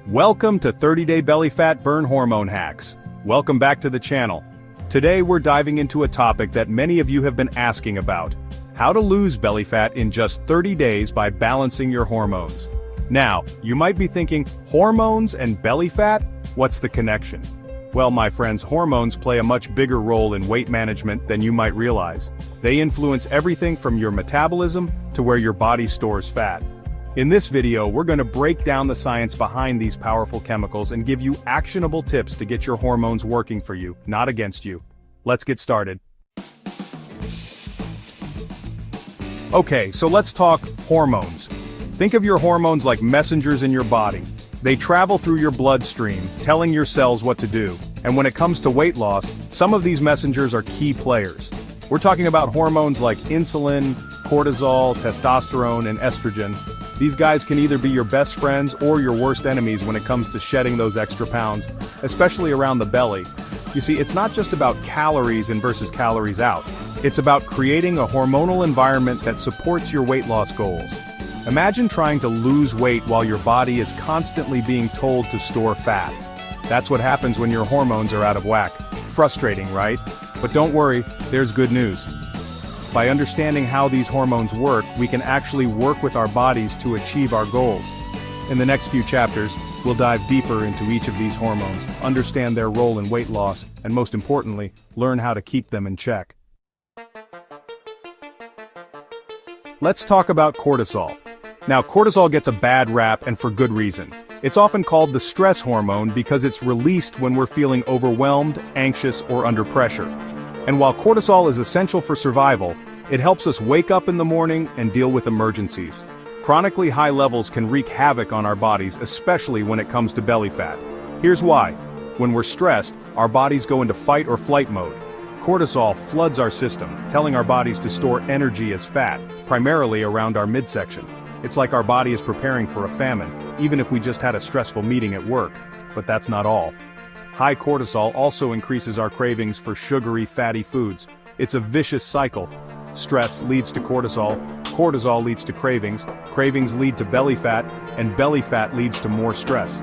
Welcome to 30-Day Belly Fat Burn Hormone Hacks. Welcome back to the channel. Today we're diving into a topic that many of you have been asking about: how to lose belly fat in just 30 days by balancing your hormones. Now, you might be thinking, hormones and belly fat? What's the connection? Well, my friends, hormones play a much bigger role in weight management than you might realize. They influence everything from your metabolism to where your body stores fat. In this video, we're going to break down the science behind these powerful chemicals and give you actionable tips to get your hormones working for you, not against you. Let's get started. Okay, so let's talk hormones. Think of your hormones like messengers in your body. They travel through your bloodstream, telling your cells what to do. And when it comes to weight loss, some of these messengers are key players. We're talking about hormones like insulin, cortisol, testosterone, and estrogen. These guys can either be your best friends or your worst enemies when it comes to shedding those extra pounds, especially around the belly. You see, it's not just about calories in versus calories out. It's about creating a hormonal environment that supports your weight loss goals. Imagine trying to lose weight while your body is constantly being told to store fat. That's what happens when your hormones are out of whack. Frustrating, right? But don't worry, there's good news. By understanding how these hormones work, we can actually work with our bodies to achieve our goals. In the next few chapters, we'll dive deeper into each of these hormones, understand their role in weight loss, and most importantly, learn how to keep them in check. Let's talk about cortisol. Now, cortisol gets a bad rap, and for good reason. It's often called the stress hormone because it's released when we're feeling overwhelmed, anxious, or under pressure. And while cortisol is essential for survival, it helps us wake up in the morning and deal with emergencies. Chronically high levels can wreak havoc on our bodies, especially when it comes to belly fat. Here's why. When we're stressed, our bodies go into fight or flight mode. Cortisol floods our system, telling our bodies to store energy as fat, primarily around our midsection. It's like our body is preparing for a famine, even if we just had a stressful meeting at work. But that's not all. High cortisol also increases our cravings for sugary, fatty foods. It's a vicious cycle. Stress leads to cortisol, cortisol leads to cravings, cravings lead to belly fat, and belly fat leads to more stress.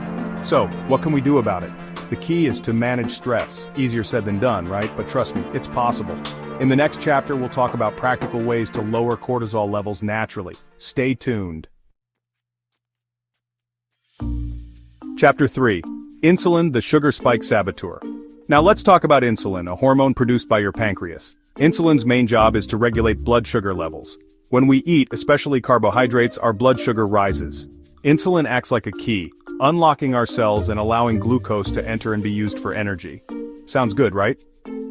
So, what can we do about it? The key is to manage stress. Easier said than done, right? But trust me, it's possible. In the next chapter, we'll talk about practical ways to lower cortisol levels naturally. Stay tuned. Chapter 3. Insulin, the sugar spike saboteur. Now let's talk about insulin, a hormone produced by your pancreas. Insulin's main job is to regulate blood sugar levels. When we eat, especially carbohydrates, our blood sugar rises. Insulin acts like a key, unlocking our cells and allowing glucose to enter and be used for energy. Sounds good, right?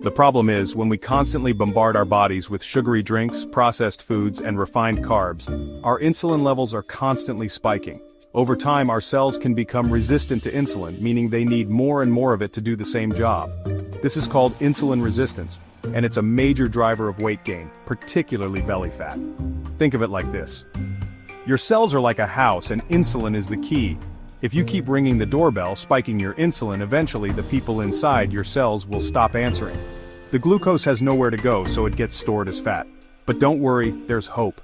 The problem is, when we constantly bombard our bodies with sugary drinks, processed foods, and refined carbs, our insulin levels are constantly spiking. Over time, our cells can become resistant to insulin, meaning they need more and more of it to do the same job. This is called insulin resistance, and it's a major driver of weight gain, particularly belly fat. Think of it like this. Your cells are like a house, and insulin is the key. If you keep ringing the doorbell, spiking your insulin, eventually the people inside your cells will stop answering. The glucose has nowhere to go, so it gets stored as fat. But don't worry, there's hope.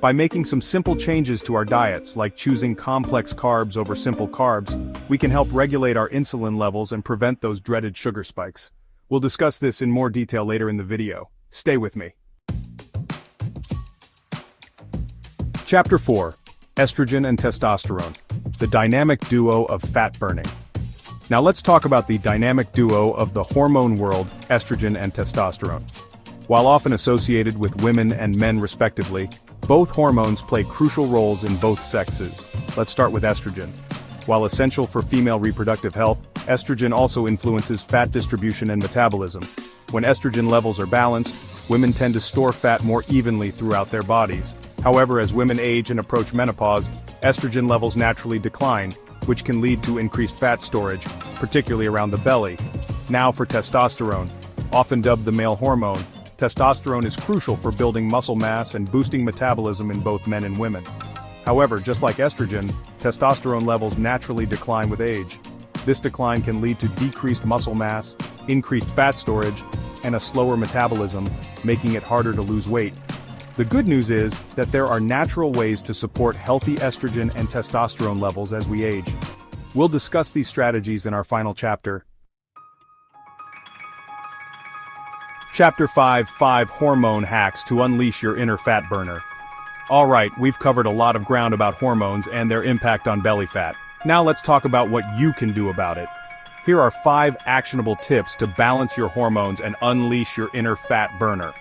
By making some simple changes to our diets, like choosing complex carbs over simple carbs, we can help regulate our insulin levels and prevent those dreaded sugar spikes. We'll discuss this in more detail later in the video. Stay with me. Chapter 4. Estrogen and testosterone. The dynamic duo of fat burning. Now let's talk about the dynamic duo of the hormone world, estrogen and testosterone. While often associated with women and men respectively, both hormones play crucial roles in both sexes. Let's start with estrogen. While essential for female reproductive health, estrogen also influences fat distribution and metabolism. When estrogen levels are balanced, women tend to store fat more evenly throughout their bodies. However, as women age and approach menopause, estrogen levels naturally decline, which can lead to increased fat storage, particularly around the belly. Now for testosterone. Often dubbed the male hormone, testosterone is crucial for building muscle mass and boosting metabolism in both men and women. However, just like estrogen, testosterone levels naturally decline with age. This decline can lead to decreased muscle mass, increased fat storage, and a slower metabolism, making it harder to lose weight. The good news is that there are natural ways to support healthy estrogen and testosterone levels as we age. We'll discuss these strategies in our final chapter. Chapter 5: 5 Hormone Hacks to Unleash Your Inner Fat Burner. Alright, we've covered a lot of ground about hormones and their impact on belly fat. Now let's talk about what you can do about it. Here are 5 actionable tips to balance your hormones and unleash your inner fat burner.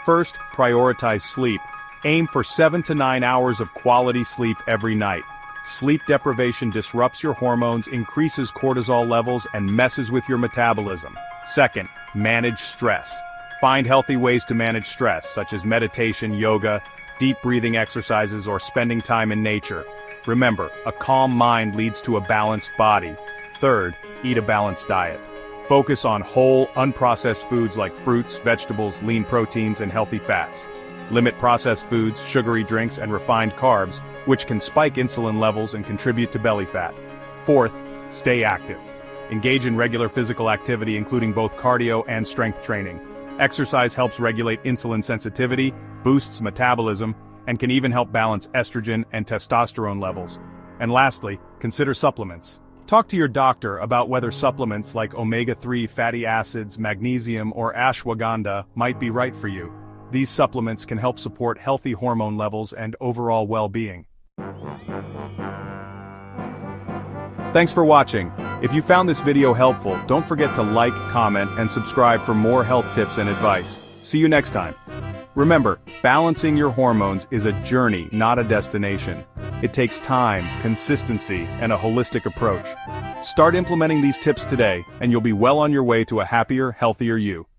First, prioritize sleep. Aim for 7 to 9 hours of quality sleep every night. Sleep deprivation disrupts your hormones, increases cortisol levels, and messes with your metabolism. Second, manage stress. Find healthy ways to manage stress, such as meditation, yoga, deep breathing exercises, or spending time in nature. Remember, a calm mind leads to a balanced body. Third, eat a balanced diet. Focus on whole, unprocessed foods like fruits, vegetables, lean proteins, and healthy fats. Limit processed foods, sugary drinks, and refined carbs, which can spike insulin levels and contribute to belly fat. Fourth, stay active. Engage in regular physical activity, including both cardio and strength training. Exercise helps regulate insulin sensitivity, boosts metabolism, and can even help balance estrogen and testosterone levels. And lastly, consider supplements. Talk to your doctor about whether supplements like omega-3 fatty acids, magnesium, or ashwagandha might be right for you. These supplements can help support healthy hormone levels and overall well-being. Thanks for watching. If you found this video helpful, don't forget to like, comment, and subscribe for more health tips and advice. See you next time. Remember, balancing your hormones is a journey, not a destination. It takes time, consistency, and a holistic approach. Start implementing these tips today, and you'll be well on your way to a happier, healthier you.